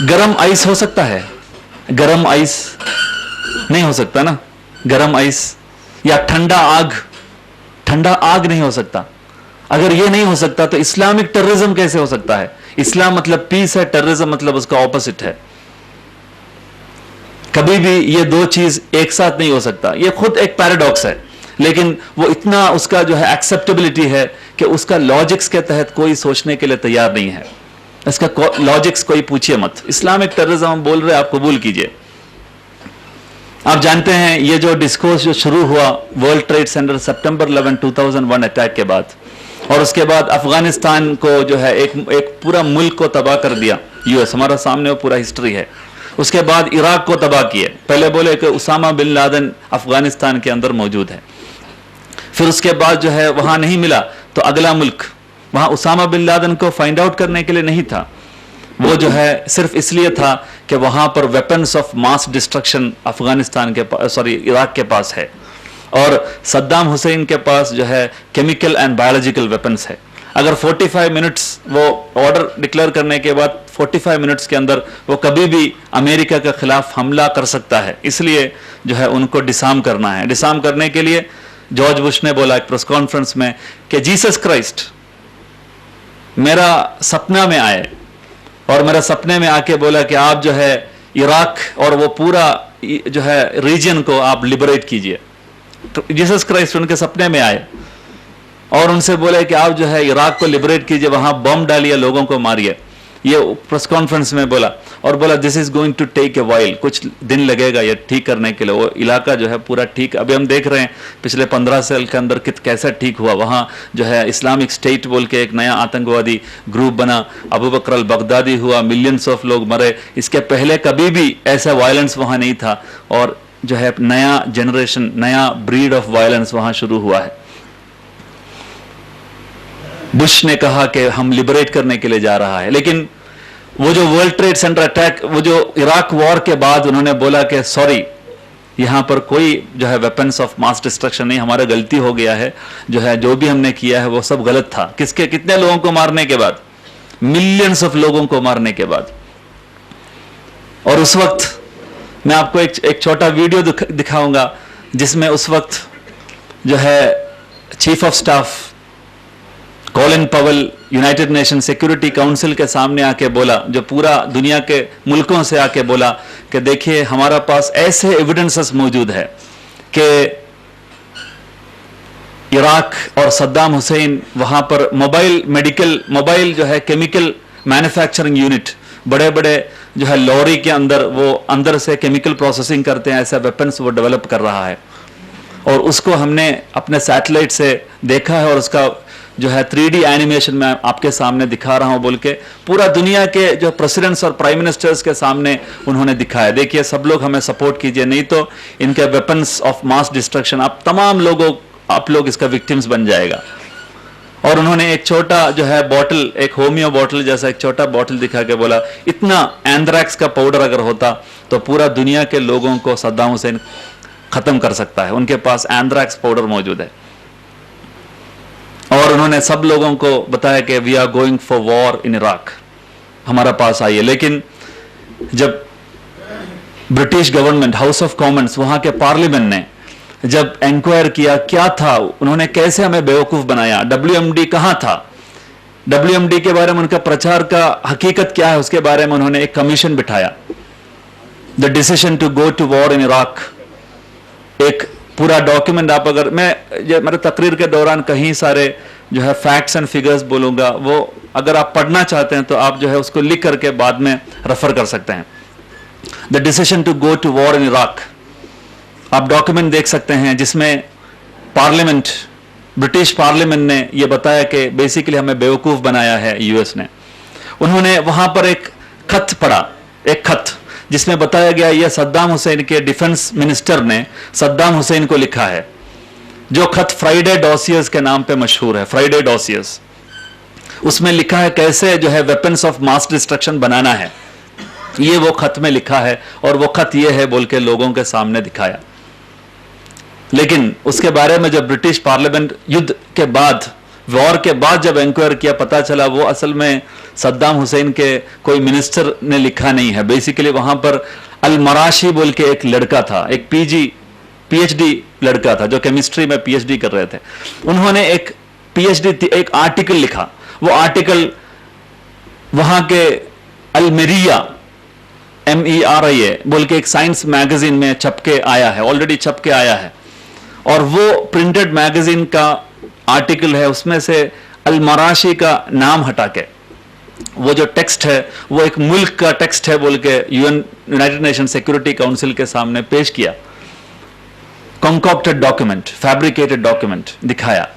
गरम आइस हो सकता है? गरम आइस नहीं हो सकता ना, गरम आइस, या ठंडा आग नहीं हो सकता। अगर ये नहीं हो सकता तो इस्लामिक टेररिज्म कैसे हो सकता है? इस्लाम मतलब पीस है, टेररिज्म मतलब उसका ऑपोजिट है। कभी भी ये दो चीज एक साथ नहीं हो सकता। ये खुद एक पैराडॉक्स है, लेकिन वो इतना उसका जो है एक्सेप्टेबिलिटी है कि उसका लॉजिक्स के तहत कोई सोचने के लिए तैयार नहीं है। इसका लॉजिक्स कोई पूछिए मत। इस्लामिक टेररिज्म हम बोल रहे हैं, आप कबूल कीजिए। आप जानते हैं ये जो डिस्कोर्स जो शुरू हुआ वर्ल्ड ट्रेड सेंटर सितंबर 11, 2001 अटैक के बाद, और उसके बाद अफगानिस्तान को जो है एक पूरा मुल्क को तबाह कर दिया यूएस, हमारा सामने वो पूरा हिस्ट्री है। उसके बाद इराक को तबाह किए। पहले बोले कि उसामा बिन लादेन अफगानिस्तान के अंदर मौजूद है, फिर उसके बाद जो है वहां नहीं मिला तो अगला मुल्क, वहां उसामा बिन लादेन को फाइंड आउट करने के लिए नहीं था, वो जो है सिर्फ इसलिए था कि वहां पर weapons of mass destruction Afghanistan के पास, इराक के पास है, और सद्दाम हुसैन के पास जो है केमिकल एंड बायोलॉजिकल वेपन्स है। अगर 45 मिनट्स वो ऑर्डर डिक्लेयर करने के बाद 45 मिनट्स के अंदर वो कभी भी अमेरिका के खिलाफ हमला कर सकता है, इसलिए जो है उनको डिसार्म करना है। डिसार्म करने के लिए जॉर्ज बुश ने बोला एक प्रेस कॉन्फ्रेंस में कि जीसस क्राइस्ट मेरा सपना में आए, और मेरा सपने में आके बोला कि आप जो है इराक और वो पूरा जो है रीजन को आप लिबरेट कीजिए। तो जीसस क्राइस्ट उनके सपने में आए और उनसे बोले कि आप जो है इराक को लिबरेट कीजिए, वहां बम डालिए, लोगों को मारिए। ये प्रेस कॉन्फ्रेंस में बोला, और बोला this is going to take a while, कुछ दिन लगेगा ये ठीक करने के लिए। वो इलाका जो है पूरा ठीक, अभी हम देख रहे हैं पिछले 15 साल के अंदर कैसे ठीक हुआ। वहाँ जो है इस्लामिक स्टेट बोल के एक नया आतंकवादी ग्रुप बना, अबू बकर अल बगदादी हुआ, मिलियंस ऑफ लोग मरे। इसके पहले कभी भी ऐसा वायलेंस वहाँ नहीं था, और जो है नया जनरेशन, नया ब्रीड ऑफ वायलेंस वहाँ शुरू हुआ है। बुश ने कहा कि हम लिबरेट करने के लिए जा रहा है, लेकिन वो जो वर्ल्ड ट्रेड सेंटर अटैक, वो जो इराक वॉर के बाद उन्होंने बोला कि सॉरी, यहां पर कोई जो है वेपन्स ऑफ मास डिस्ट्रक्शन नहीं, हमारा गलती हो गया है, जो है जो भी हमने किया है वो सब गलत था। किसके, कितने लोगों को मारने के बाद, मिलियंस ऑफ लोगों को मारने के बाद। और उस वक्त मैं आपको एक छोटा वीडियो दिखाऊंगा जिसमें उस वक्त जो है chief of staff Colin Pavel United nation security council के सामने आके बोला, जो पूरा दुनिया के मुल्कों से आके बोला कि देखिए हमारा पास ऐसे एविडेंसेस मौजूद है कि इराक और सद्दाम हुसैन वहां पर मोबाइल जो है केमिकल मैन्युफैक्चरिंग यूनिट, बड़े बड़े जो है लॉरी के अंदर वो अंदर से केमिकल प्रोसेसिंग करते हैं, ऐसा वेपन्स वो डेवलप कर रहा है। और उसको हमने अपने सैटेलाइट से देखा है, और उसका जो है 3D एनिमेशन में आपके सामने दिखा रहा हूं बोल के पूरा दुनिया के जो प्रेसिडेंट्स और प्राइम मिनिस्टर्स के सामने उन्होंने दिखाया। देखिए सब लोग हमें सपोर्ट कीजिए, नहीं तो इनके वेपन्स ऑफ मास डिस्ट्रक्शन आप लोग इसका विक्टिम्स बन जाएगा। और उन्होंने एक छोटा जो है बॉटल, एक होमियो बॉटल जैसा एक छोटा बॉटल दिखा के बोला, इतना एंथ्रैक्स का पाउडर अगर होता तो पूरा दुनिया के लोगों को सद्दाम हुसैन खत्म कर सकता है, उनके पास एंथ्रैक्स पाउडर मौजूद है। और उन्होंने सब लोगों को बताया कि we are going for war in Iraq, हमारा पास आइए। लेकिन जब British government, house of commons, वहां के पार्लियामेंट ने जब इंक्वायर किया क्या था, उन्होंने कैसे हमें बेवकूफ बनाया, WMD कहां था, WMD के बारे में उनका प्रचार का हकीकत क्या है, उसके बारे में उन्होंने एक कमीशन बिठाया, the decision to go to war in Iraq. एक पूरा डॉक्यूमेंट आप अगर मेरे तकरीर के दौरान कहीं सारे जो है फैक्ट्स एंड फिगर्स बोलूंगा, वो अगर आप पढ़ना चाहते हैं तो आप जो है उसको लिख करके बाद में रेफर कर सकते हैं। The decision to go to war in Iraq, आप डॉक्यूमेंट देख सकते हैं जिसमें पार्लियामेंट, ब्रिटिश पार्लियामेंट ने यह बताया कि बेसिकली हमें बेवकूफ बनाया है यूएस ने। उन्होंने वहां पर एक खत पढ़ा, एक खत जिसमें बताया गया यह सद्दाम हुसैन के डिफेंस मिनिस्टर ने सद्दाम हुसैन को लिखा है, जो खत फ्राइडे डॉसियर्स के नाम पे मशहूर है, फ्राइडे डॉसियर्स। उसमें लिखा है कैसे जो है वेपन्स ऑफ मास डिस्ट्रक्शन बनाना है, ये वो खत में लिखा है, और वो खत ये है बोल के लोगों के सामने दिखाया। लेकिन उसके बारे में जब ब्रिटिश पार्लियामेंट युद्ध के बाद, वॉर के बाद जब इंक्वायर किया, पता चला वो असल में सद्दाम हुसैन के कोई मिनिस्टर ने लिखा नहीं है। बेसिकली वहां पर अल मराशी बोल के एक लड़का था, एक PhD लड़का था जो केमिस्ट्री में PhD कर रहे थे। उन्होंने एक एक आर्टिकल लिखा, वो आर्टिकल वहां के अलमेरिया MERIA बोल के एक साइंस मैगजीन में छपके आया है, ऑलरेडी छपके आया है। और वो प्रिंटेड मैगजीन का आर्टिकल है, उसमें से अल मराशी का नाम हटा के वो जो टेक्स्ट है वो एक मुल्क का टेक्स्ट है बोल के यूनाइटेड नेशन सिक्योरिटी काउंसिल के सामने पेश किया। कॉन्कॉक्टेड डॉक्यूमेंट, फैब्रिकेटेड डॉक्यूमेंट दिखाया।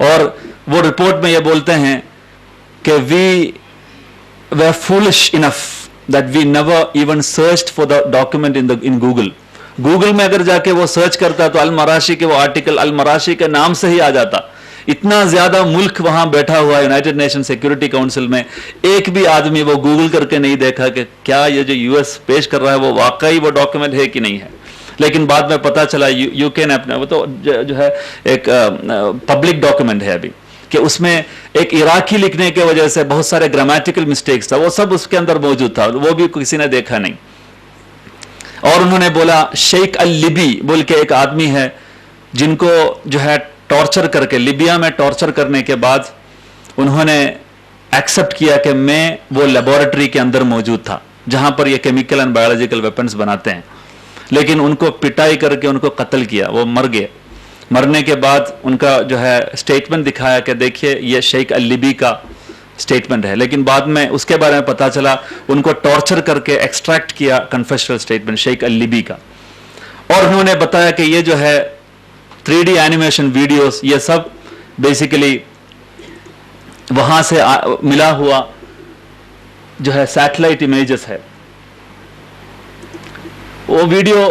और वो रिपोर्ट में ये बोलते हैं कि we were foolish enough that we never even searched for the document in Google में अगर जाके वो सर्च करता तो अल मराशी के वो आर्टिकल अल मराशी के नाम से ही आ जाता। इतना ज्यादा मुल्क वहां बैठा हुआ यूनाइटेड नेशन सिक्योरिटी काउंसिल में, एक भी आदमी वो गूगल करके नहीं देखा कि क्या ये जो यूएस पेश कर रहा है वो वाकई वो डॉक्यूमेंट है कि नहीं है। लेकिन बाद में पता चला यूके ने अपने, वो तो जो है एक पब्लिक डॉक्यूमेंट है अभी, कि उसमें एक इराकी लिखने के वजह से बहुत सारे ग्रामेटिकल मिस्टेक्स था, वो सब उसके अंदर मौजूद था, वो भी किसी ने देखा नहीं। और उन्होंने बोला शेख अल लिबी बोल के एक आदमी है जिनको जो है टॉर्चर करके, लिबिया में टॉर्चर करने के बाद उन्होंने एक्सेप्ट किया कि मैं वो लेबोरेटरी के अंदर मौजूद था जहां पर ये केमिकल एंड बायोलॉजिकल वेपन्स बनाते हैं। लेकिन उनको पिटाई करके उनको कत्ल किया, वो मर गए। मरने के बाद उनका जो है स्टेटमेंट दिखाया कि देखिए ये शेख अल लिबी का स्टेटमेंट है, लेकिन बाद में उसके बारे में पता चला उनको टॉर्चर करके एक्सट्रैक्ट किया कन्फेशनल स्टेटमेंट शेख अल-लिबी का, और उन्होंने बताया कि ये जो है 3D एनिमेशन वीडियोस ये सब बेसिकली वहां से मिला हुआ जो है सैटेलाइट इमेजेस है। वो वीडियो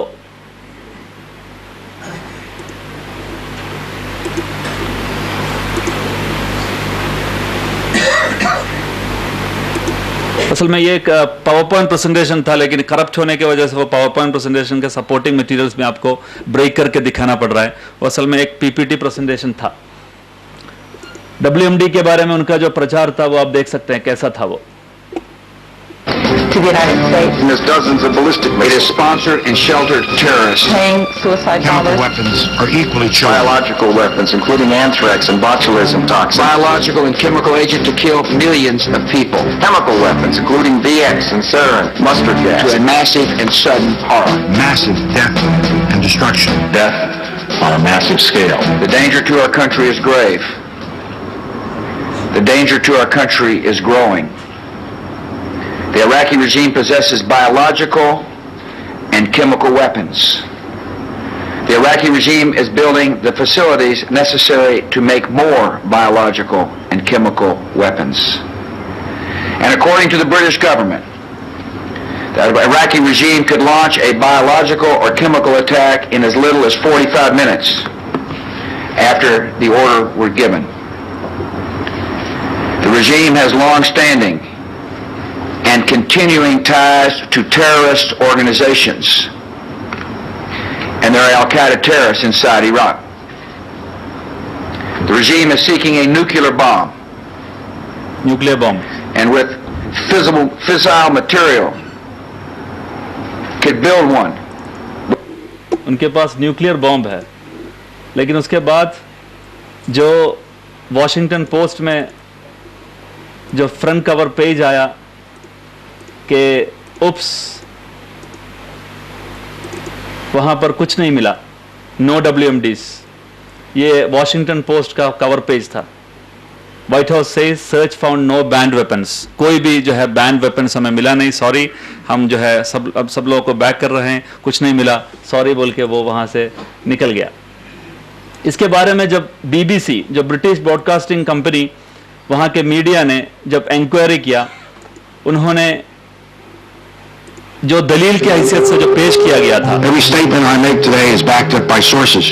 असल में ये एक पावर पॉइंट प्रेजेंटेशन था, लेकिन करप्ट होने की वजह से वो पावर पॉइंट प्रेजेंटेशन के सपोर्टिंग मटेरियल्स में आपको ब्रेक करके दिखाना पड़ रहा है। वो असल में एक पीपीटी प्रेजेंटेशन था। WMD के बारे में उनका जो प्रचार था वो आप देख सकते हैं कैसा था वो। To the United States, There's dozens of ballistic missiles. It has sponsored and sheltered terrorists. paying suicide Chemical bombers. weapons are equally chosen. Biological weapons, including anthrax and botulism toxins. Biological and chemical agent to kill millions of people. Chemical weapons, including VX and sarin, mustard gas. To a massive and sudden horror. Massive death and destruction. Death on a massive scale. The danger to our country is grave. The danger to our country is growing. The Iraqi regime possesses biological and chemical weapons. The Iraqi regime is building the facilities necessary to make more biological and chemical weapons. And according to the British government, the Iraqi regime could launch a biological or chemical attack in as little as 45 minutes after the order were given. The regime has long-standing and continuing ties to terrorist organizations, and there are Al-Qaeda terrorists inside Iraq. The regime is seeking a nuclear bomb, nuclear bomb, and with fissile material could build one. उनके पास nuclear bomb है, लेकिन उसके बाद जो Washington post में जो front cover page आया कि उप्स वहां पर कुछ नहीं मिला, नो WMDs, ये वॉशिंगटन पोस्ट का कवर पेज था। व्हाइट हाउस से search found no banned weapons, कोई भी जो है बैंड वेपन्स हमें मिला नहीं, सॉरी, हम जो है अब सब लोगों को बैक कर रहे हैं, कुछ नहीं मिला, सॉरी बोल के वो वहां से निकल गया। इसके बारे में जब BBC, जो ब्रिटिश ब्रॉडकास्टिंग कंपनी, वहां के मीडिया ने जब इंक्वायरी किया, उन्होंने जो दलील की हैसियत से जो पेश किया गया था, Every statement I make today is backed up by sources.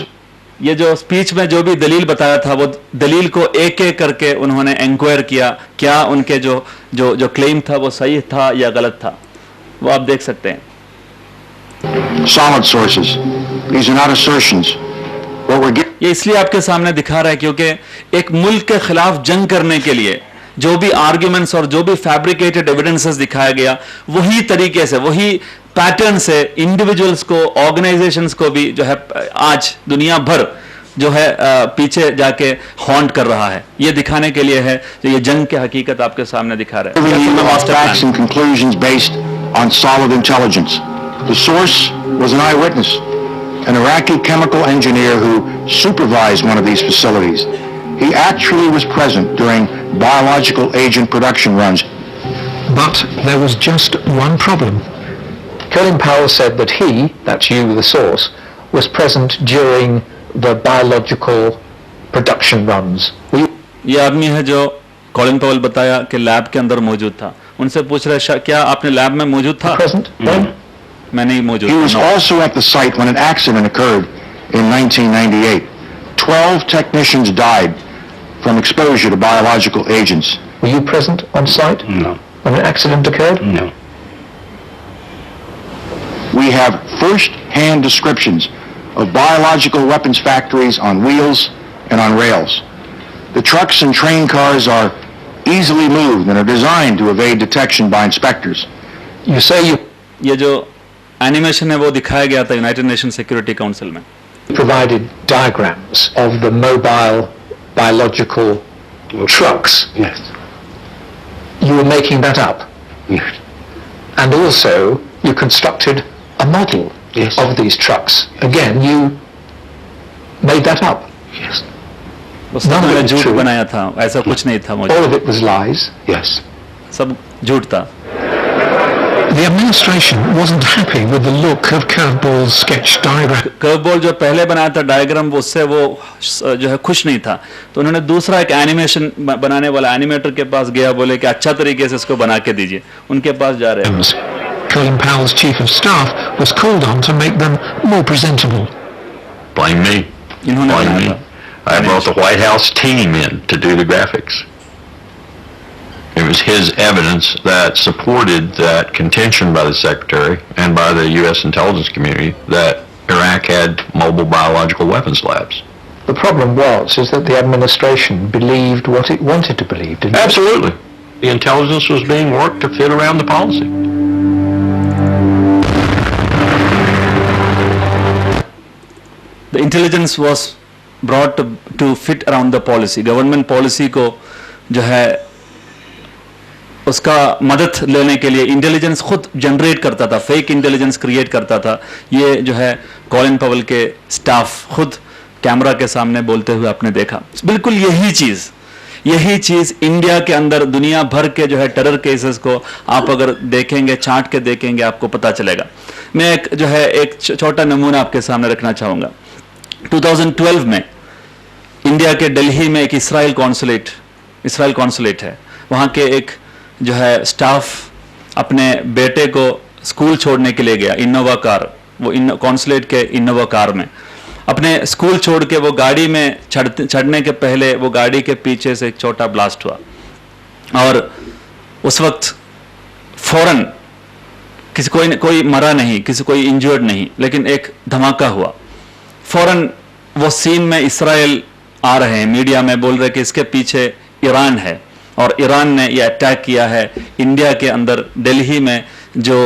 ये जो स्पीच में जो भी दलील बताया था वो दलील को एक एक करके उन्होंने इंक्वायर किया, क्या उनके जो क्लेम था वो सही था या गलत था, वो आप देख सकते हैं। Solid sources. These are not assertions. What we're getting ये इसलिए आपके सामने दिखा रहा है क्योंकि एक मुल्क के खिलाफ जंग करने के लिए जो भी आर्ग्यूमेंट्स और जो भी फैब्रिकेटेड एविडेंसेस दिखाया गया, वही तरीके से, वही पैटर्न से इंडिविजुअल्स को, ऑर्गेनाइजेशंस को भी जो है आज दुनिया भर जो है पीछे जाके हॉन्ट कर रहा है। ये दिखाने के लिए है जो ये जंग की हकीकत आपके सामने दिखा रहा है। you about facts and conclusions based on solid intelligence. The source was an eyewitness, an Iraqi chemical engineer who supervised one of these facilities. He actually was present during biological agent production runs. But there was just one problem. Colin Powell said that he, that's you, the source, was present during the biological production runs. ये आदमी है जो Colin Pavel बताया कि lab के अंदर मौजूद था। उनसे पूछ रहे क्या आपने लैब में मौजूद था? Present when? मैं नहीं मौजूद He was था। also at the site when an accident occurred in 1998. 12 technicians died from exposure to biological agents. Were you present on site? No. When an accident occurred? No. We have first-hand descriptions of biological weapons factories on wheels and on rails. The trucks and train cars are easily moved and are designed to evade detection by inspectors. You say you ये जो animation है वो दिखाया गया था United nation security council में। provided diagrams of the mobile biological trucks. Yes. You were making that up. Yes. And also you constructed a model of these trucks. Again, you made that up. Yes. उसने None of मैंने it was झूठ true. बनाया था, ऐसा कुछ नहीं था All मुझे, of it was lies, yes. सब झूठ था। The administration wasn't happy with the look of Curveball's sketch diagram. Curveball जो पहले बनाया था डायग्राम, उससे वो जो है खुश नहीं था, तो उन्होंने दूसरा एक एनिमेशन बनाने वाला एनिमेटर के पास गया, बोले कि अच्छा तरीके से इसको बना के दीजिए। उनके पास जा रहे हैं। Colin Powell's chief of staff was called on to make them more presentable. Blame me. इन्होंने Blame बनाया me. था। I brought the White House team in to do the graphics. It was his evidence that supported that contention by the Secretary and by the U.S. intelligence community that Iraq had mobile biological weapons labs. The problem is that the administration believed what it wanted to believe, didn't it? Absolutely. The intelligence was being worked to fit around the policy. The intelligence was brought to fit around the policy. Government policy को जो है उसका मदद लेने के लिए intelligence खुद generate करता था, फेक इंटेलिजेंस क्रिएट करता था। ये जो है कॉलिन पवेल के स्टाफ खुद कैमरा के सामने बोलते हुए आपने देखा। बिल्कुल यही चीज इंडिया के अंदर दुनिया भर के जो है टेरर केसेस को आप अगर देखेंगे, छांट के देखेंगे, आपको पता चलेगा। मैं एक जो है एक छोटा नमूना आपके सामने रखना चाहूंगा। 2012 में इंडिया के दिल्ली में एक इसराइल कॉन्सुलेट है। वहां के एक जो है स्टाफ अपने बेटे को स्कूल छोड़ने के लिए गया, इनोवा कार, वो कॉन्सुलेट के इनोवा कार में अपने स्कूल छोड़ के वो गाड़ी में चढ़ने के पहले वो गाड़ी के पीछे से एक छोटा ब्लास्ट हुआ और उस वक्त फौरन कोई मरा नहीं, कोई इंजर्ड नहीं, लेकिन एक धमाका हुआ। फौरन वो सीन में इसराइल आ रहे हैं, मीडिया में बोल रहे कि इसके पीछे ईरान है और ईरान ने ये अटैक किया है इंडिया के अंदर। दिल्ली में जो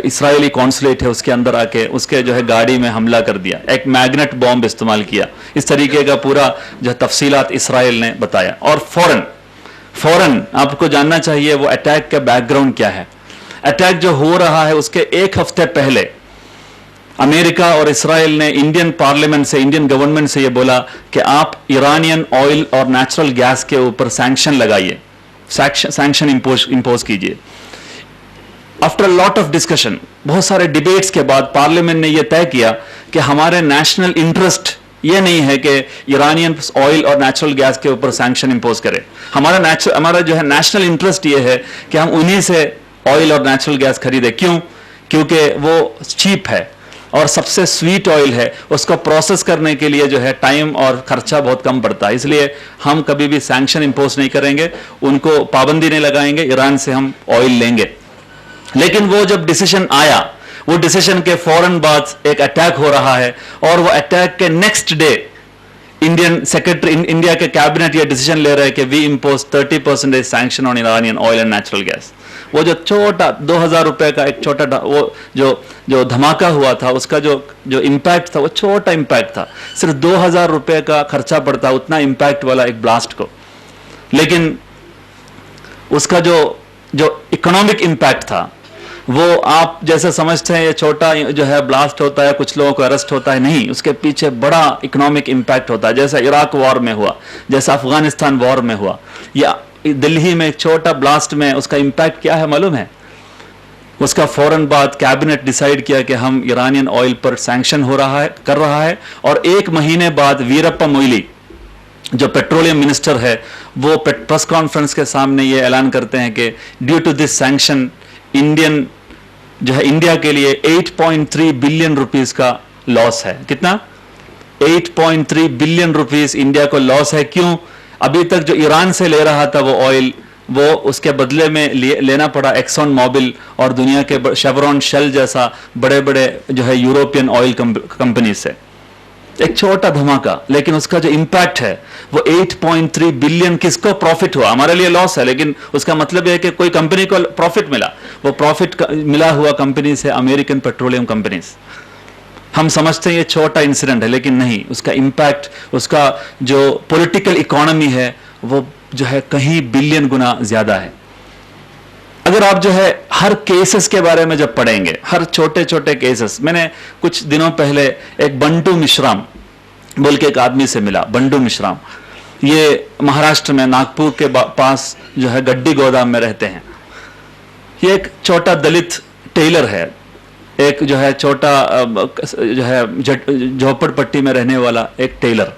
इस्राएली कॉन्सुलेट है उसके अंदर आके उसके जो है गाड़ी में हमला कर दिया, एक मैग्नेट बॉम्ब इस्तेमाल किया। इस तरीके का पूरा जो तफसीलात इसराइल ने बताया और फौरन आपको जानना चाहिए वो अटैक का बैकग्राउंड क्या है। अटैक जो हो रहा है उसके एक हफ्ते पहले अमेरिका और इसराइल ने इंडियन पार्लियामेंट से, इंडियन गवर्नमेंट से ये बोला कि आप ईरानियन ऑयल और नेचुरल गैस के ऊपर सैंक्शन लगाइए, सैंक्शन इंपोज कीजिए। आफ्टर लॉट ऑफ डिस्कशन, बहुत सारे डिबेट्स के बाद पार्लियामेंट ने यह तय किया कि हमारे नेशनल इंटरेस्ट ये नहीं है कि ईरानियन ऑयल और नेचुरल गैस के ऊपर सैंक्शन इंपोज करें। हमारा जो है नेशनल इंटरेस्ट ये है कि हम उन्हीं से ऑयल और नेचुरल गैस खरीदें। क्यों? क्योंकि वो चीप है और सबसे स्वीट ऑयल है, उसको प्रोसेस करने के लिए जो है टाइम और खर्चा बहुत कम पड़ता है। इसलिए हम कभी भी सैंक्शन इंपोज नहीं करेंगे, उनको पाबंदी नहीं लगाएंगे, ईरान से हम ऑयल लेंगे। लेकिन वो जब डिसीजन आया, वो डिसीजन के फौरन बाद एक अटैक हो रहा है और वो अटैक के नेक्स्ट डे इंडिया के कैबिनेट ये डिसीजन ले रहे हैं कि we impose 30% sanction on Iranian oil and natural gas. वो जो छोटा 2000 रुपए का एक छोटा वो जो धमाका हुआ था उसका जो इम्पैक्ट था वो छोटा इम्पैक्ट था, सिर्फ 2000 रुपए का खर्चा पड़ता उतना इम्पैक्ट वाला एक ब्लास्ट को। लेकिन उसका जो इकोनॉमिक इम्पैक्ट था वो आप जैसे समझते हैं ये छोटा जो है ब्लास्ट होता है, कुछ लोगों को अरेस्ट होता है, नहीं, उसके पीछे बड़ा इकोनॉमिक इम्पैक्ट होता है। जैसा इराक वॉर में हुआ, जैसा अफगानिस्तान वॉर में हुआ, या दिल्ली में एक छोटा ब्लास्ट में उसका इम्पैक्ट क्या है मालूम है? उसका फौरन बाद कैबिनेट डिसाइड किया कि हम ईरानियन ऑयल पर सैंक्शन कर रहा है और एक महीने बाद वीरप्पा मोइली जो पेट्रोलियम मिनिस्टर है वो प्रेस कॉन्फ्रेंस के सामने ये ऐलान करते हैं कि due to this sanction India के लिए 8.3 बिलियन रुपीस का लॉस है। कितना? 8.3 बिलियन रुपीस इंडिया को लॉस है। क्यों? अभी तक जो ईरान से ले रहा था वो ऑयल, वो उसके बदले में लेना पड़ा एक्सॉन मोबिल और दुनिया के शेवरॉन, शेल जैसा बड़े बड़े जो है यूरोपियन ऑयल कंपनी से। एक छोटा धमाका, लेकिन उसका जो इंपैक्ट है वो 8.3 बिलियन किसको प्रॉफिट हुआ? हमारे लिए लॉस है, लेकिन उसका मतलब यह है कि कोई कंपनी को प्रॉफिट मिला। वो प्रॉफिट मिला हुआ कंपनी से अमेरिकन पेट्रोलियम कंपनीज। हम समझते हैं ये छोटा इंसिडेंट है, लेकिन नहीं, उसका इंपैक्ट, उसका जो पॉलिटिकल इकोनॉमी है वो जो है कहीं बिलियन गुना ज्यादा है। अगर आप जो है हर केसेस के बारे में जब पढ़ेंगे, हर छोटे छोटे केसेस, मैंने कुछ दिनों पहले एक बंटू मिश्राम बोल के एक आदमी से मिला, बंटू मिश्राम। ये महाराष्ट्र में नागपुर के पास जो है गड्डी गोदाम में रहते हैं। ये एक छोटा दलित टेलर है, एक जो है छोटा जो है झोपड़पट्टी में रहने वाला एक टेलर।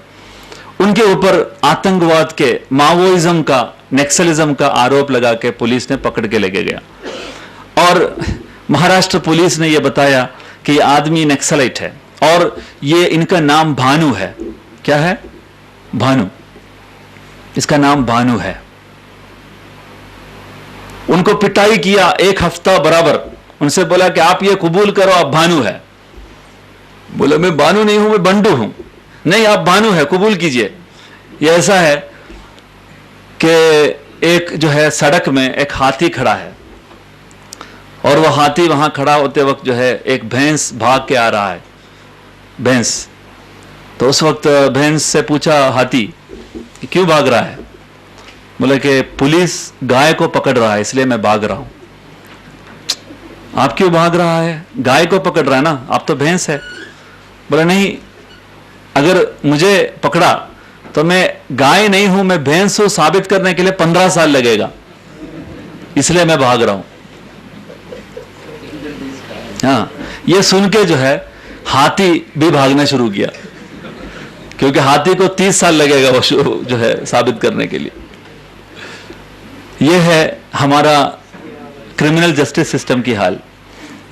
उनके ऊपर आतंकवाद के, माओइज्म का, नक्सलिज्म का आरोप लगा के पुलिस ने पकड़ के लेके गया और महाराष्ट्र पुलिस ने यह बताया कि ये आदमी नक्सलाइट है और ये इनका नाम भानु है। क्या है? भानु। इसका नाम भानु है। उनको पिटाई किया 1 हफ्ता बराबर। उनसे बोला कि आप ये कबूल करो आप भानु है। बोला मैं भानु नहीं हूं, मैं बंडू हूं। नहीं, आप भानु है, कबूल कीजिए। ये ऐसा है कि एक जो है सड़क में एक हाथी खड़ा है और वह हाथी वहां खड़ा होते वक्त जो है एक भैंस भाग के आ रहा है, भैंस। तो उस वक्त भैंस से पूछा हाथी कि क्यों भाग रहा है? बोले कि पुलिस गाय को पकड़ रहा है इसलिए मैं भाग रहा हूं। आप क्यों भाग रहा है? गाय को पकड़ रहा है ना, आप तो भैंस है। बोला नहीं, अगर मुझे पकड़ा तो मैं गाय नहीं हूं, मैं भैंस हूं, साबित करने के लिए 15 साल लगेगा, इसलिए मैं भाग रहा हूं। हाँ, ये सुन के जो है हाथी भी भागना शुरू किया, क्योंकि हाथी को 30 साल लगेगा वो जो है साबित करने के लिए। यह है हमारा क्रिमिनल जस्टिस सिस्टम की हाल।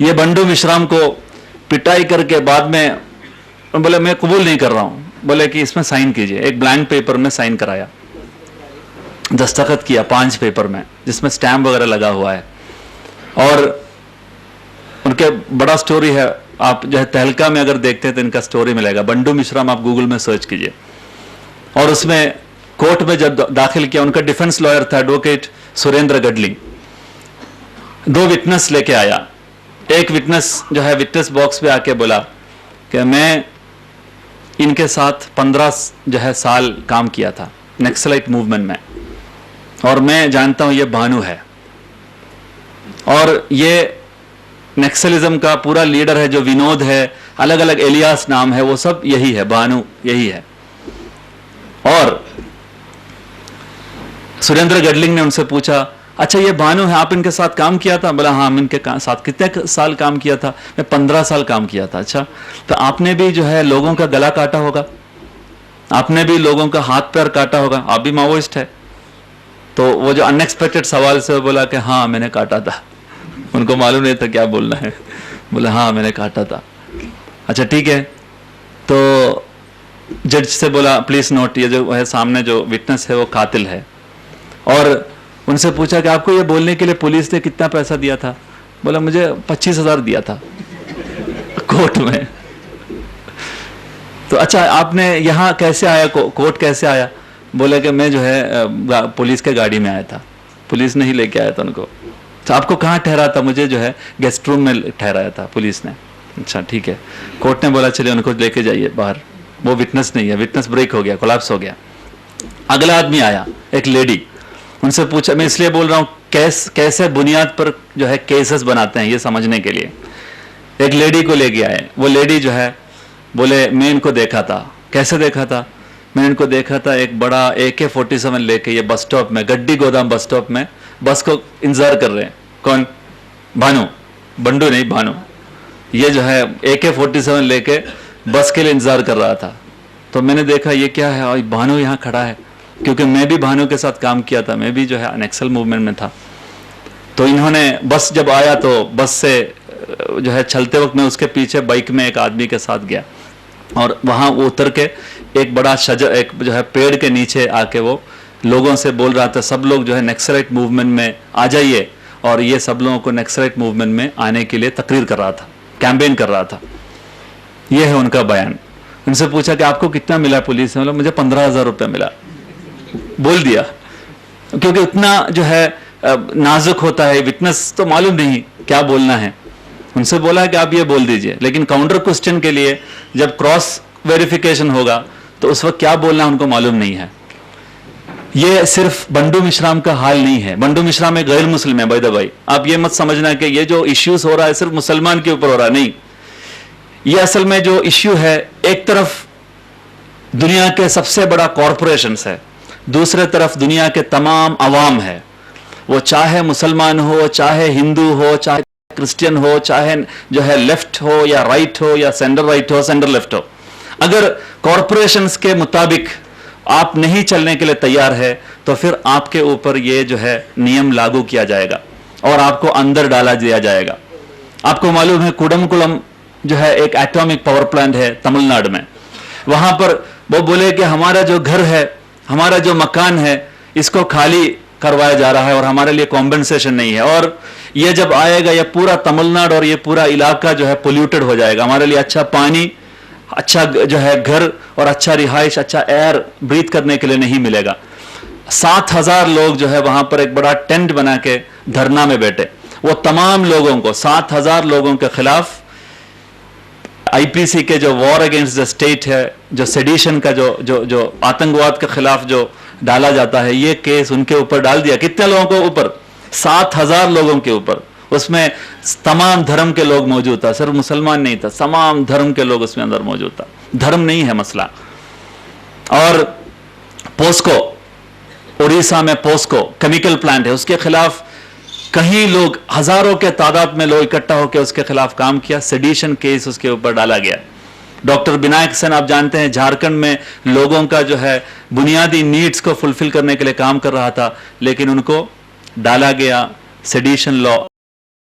ये बंडू मिश्राम को पिटाई करके बाद में बोले मैं कबूल नहीं कर रहा हूं। बोले कि इसमें साइन कीजिए। एक ब्लैंक पेपर में साइन कराया, दस्तखत किया 5 पेपर में जिसमें स्टैम्प वगैरह लगा हुआ है। और उनके बड़ा स्टोरी है, आप जो है तहलका में अगर देखते हैं तो इनका स्टोरी मिलेगा। बंडू मिश्राम आप गूगल में सर्च कीजिए। और उसमें कोर्ट में जब दाखिल किया, उनका डिफेंस लॉयर था एडवोकेट सुरेंद्र गडलिंग। 2 विटनेस लेके आया। एक विटनेस जो है विटनेस बॉक्स पे आके बोला कि मैं इनके साथ 15 जो है साल काम किया था नक्सलाइट मूवमेंट में, और मैं जानता हूं ये भानु है और ये नक्सलिज्म का पूरा लीडर है जो विनोद है, अलग अलग एलियास नाम है, वो सब यही है, भानु यही है। और सुरेंद्र गडलिंग ने उनसे पूछा अच्छा ये भानु है, आप इनके साथ काम किया था? बोला हाँ, हम इनके साथ कितने साल काम किया था? मैं 15 साल काम किया था। अच्छा, तो आपने भी जो है लोगों का गला काटा होगा, आपने भी लोगों का हाथ पैर काटा होगा, आप भी माओइस्ट है? तो वो जो अनएक्सपेक्टेड सवाल से बोला कि हाँ मैंने काटा था। उनको मालूम नहीं था क्या बोलना है। बोला हाँ मैंने काटा था। अच्छा ठीक है। तो जज से बोला प्लीज नोट, ये जो है सामने जो विटनेस है वो कातिल है। और उनसे पूछा कि आपको ये बोलने के लिए पुलिस ने कितना पैसा दिया था? बोला मुझे 25,000 दिया था कोर्ट में। तो अच्छा आपने यहाँ कैसे आया, कोर्ट कैसे आया? बोले कि मैं जो है पुलिस के गाड़ी में आया था, पुलिस ने ही लेके आया था उनको। तो आपको कहाँ ठहरा था? मुझे जो है गेस्ट रूम में ठहराया था पुलिस ने। अच्छा ठीक है। कोर्ट ने बोला चलिए उनको लेके जाइए बाहर, वो विटनेस नहीं है, विटनेस ब्रेक हो गया, कोलैप्स हो गया। अगला आदमी आया, एक लेडी। उनसे पूछा, मैं इसलिए बोल रहा हूँ कैसे बुनियाद पर जो है केसेस बनाते हैं ये समझने के लिए। एक लेडी को लेके आए। वो लेडी जो है बोले मैं इनको देखा था। कैसे देखा था? मैंने इनको देखा था एक बड़ा AK-47 लेके ये बस स्टॉप में, गड्डी गोदाम बस स्टॉप में बस को इंतजार कर रहे हैं। कौन? भानु, बंडू नहीं, भानु। ये जो है AK-47 लेके बस के लिए इंतजार कर रहा था। तो मैंने देखा ये क्या है, और भानु यहाँ खड़ा है, क्योंकि मैं भी भानु के साथ काम किया था, मैं भी जो है नक्सल मूवमेंट में था। तो इन्होंने बस जब आया तो बस से जो है चलते वक्त मैं उसके पीछे बाइक में एक आदमी के साथ गया और वहाँ वो उतर के एक बड़ा शजर, एक जो है पेड़ के नीचे आके वो लोगों से बोल रहा था सब लोग जो है नक्सलाइट मूवमेंट में आ जाइए, और ये सब लोगों को नक्सलाइट मूवमेंट में आने के लिए तकरीर कर रहा था, कैंपेन कर रहा था। ये है उनका बयान। उनसे पूछा कि आपको कितना मिला पुलिस से? मतलब मुझे 15,000 रुपये मिला। बोल दिया, क्योंकि उतना जो है नाजुक होता है, विटनेस तो मालूम नहीं क्या बोलना है। उनसे बोला कि आप ये बोल दीजिए, लेकिन काउंटर क्वेश्चन के लिए जब क्रॉस वेरिफिकेशन होगा तो उस वक्त क्या बोलना उनको मालूम नहीं है। ये सिर्फ बंडू मिश्राम का हाल नहीं है। बंडू मिश्राम एक गैर मुस्लिम है बाय द वे। आप ये मत समझना कि ये जो इश्यूज हो रहा है सिर्फ मुसलमान के ऊपर हो रहा है, नहीं। ये असल में जो इश्यू है, एक तरफ दुनिया के सबसे बड़ा कॉरपोरेशन है, दूसरे तरफ दुनिया के तमाम अवाम है, वो चाहे मुसलमान हो, चाहे हिंदू हो, चाहे क्रिश्चियन हो, चाहे जो है लेफ्ट हो या राइट हो या सेंटर राइट हो, सेंटर लेफ्ट हो, अगर कॉरपोरेशंस के मुताबिक आप नहीं चलने के लिए तैयार है तो फिर आपके ऊपर ये जो है नियम लागू किया जाएगा और आपको अंदर डाला दिया जाएगा। आपको मालूम है कुडमकुलम जो है एक एटॉमिक पावर प्लांट है तमिलनाडु में, वहां पर वो बोले कि हमारा जो घर है, हमारा जो मकान है, इसको खाली करवाया जा रहा है और हमारे लिए कॉम्पेंसेशन नहीं है, और ये जब आएगा ये पूरा तमिलनाडु और ये पूरा इलाका जो है पोल्यूटेड हो जाएगा, हमारे लिए अच्छा पानी, अच्छा जो है घर और अच्छा रिहाइश, अच्छा एयर ब्रीथ करने के लिए नहीं मिलेगा। 7,000 लोग जो है वहां पर एक बड़ा टेंट बना के धरना में बैठे। वो तमाम लोगों को 7,000 लोगों के खिलाफ आईपीसी के जो वॉर अगेंस्ट द स्टेट है, जो सेडिशन का जो आतंकवाद के खिलाफ जो डाला जाता है, ये केस उनके ऊपर डाल दिया। कितने लोगों के ऊपर? 7,000 लोगों के ऊपर। उसमें तमाम धर्म के लोग मौजूद था, सिर्फ मुसलमान नहीं था, तमाम धर्म के लोग उसमें अंदर मौजूद था। धर्म नहीं है मसला। और पोस्को, उड़ीसा में पोस्को केमिकल प्लांट है, उसके खिलाफ कहीं लोग, हजारों के तादाद में लोग इकट्ठा होकर उसके खिलाफ काम किया, सेडिशन केस उसके ऊपर डाला गया। डॉक्टर विनायक सेन आप जानते हैं झारखंड में लोगों का जो है बुनियादी नीड्स को फुलफिल करने के लिए काम कर रहा था, लेकिन उनको डाला गया सेडिशन लॉ